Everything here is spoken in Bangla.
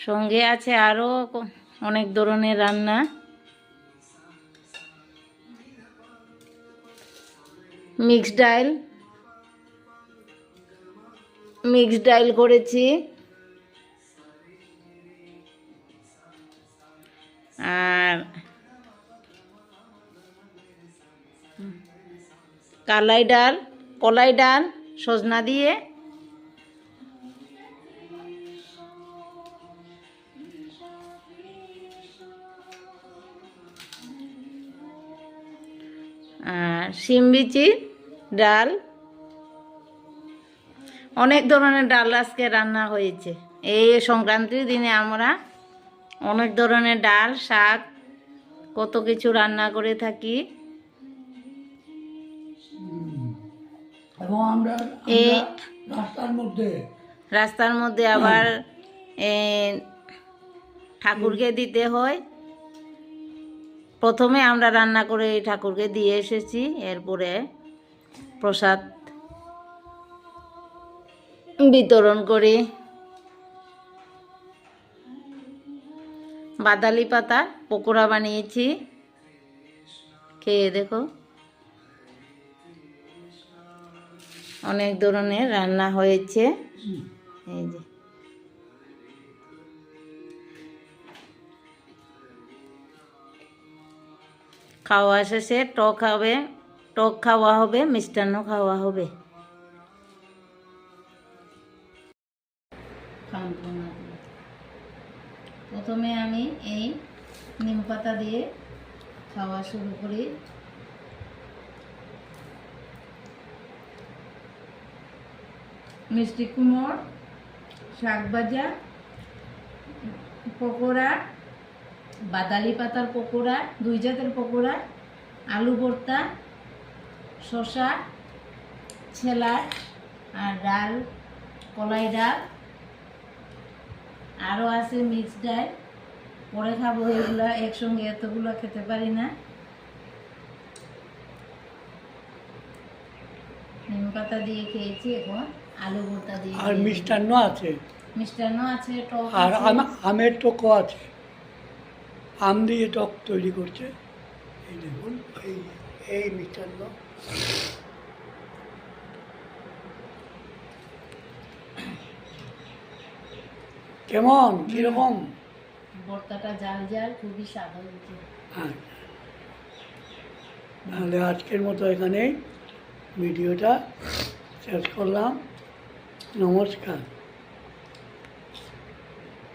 সঙ্গে আছে আরও অনেক ধরনের রান্না। মিক্সড ডাল করেছি, আর কলাই ডাল সজনা দিয়ে, আর শিম বিচি ডাল। অনেক ধরনের ডাল আজকে রান্না হয়েছে। এই সংক্রান্তির দিনে আমরা অনেক ধরনের ডাল, শাক, কত কিছু রান্না করে থাকি। এবং আমরা এই রাস্তার মধ্যে আবার ঠাকুরকে দিতে হয়। প্রথমে আমরা রান্না করে ঠাকুরকে দিয়ে এসেছি, এরপরে প্রসাদ বিতরণ করি। বাদালি পাতা পকোড়া বানিয়েছি, খেয়ে দেখো। অনেক ধরনের রান্না হয়েছে। এই যে খাওয়া শেষে টক খাওয়া হবে, মিষ্টান্ন খাওয়া হবে। প্রথমে আমি এই নিম পাতা দিয়ে খাওয়া শুরু করি। মিষ্টি কুমড়, শাক ভাজা, পকোড়া, বাদালি পাতার পকোড়া, 2 জাতের পকোড়া, আলু ভর্তা, শসা, ছেলা, আর ডাল, কলাই ডাল, আরও আছে মিক্সড ডাল। পরে খাবো এগুলা, একসঙ্গে এতগুলো খেতে পারি না। নিম পাতা দিয়ে খেয়েছি, এখন আলু ভর্তা দিয়ে। আর মিষ্টান্ন আছে, টক আর আমের টকও আছে। আম দিয়ে টক তৈরি করছে। এই দেখুন, এই মিষ্টান্ন। কেমন, কিরকম? ভর্তাটা জাল জাল, খুবই স্বাদ হয়েছে। হ্যাঁ, তাহলে আজকের মতো এখানেই ভিডিওটা শেষ করলাম। নমস্কার।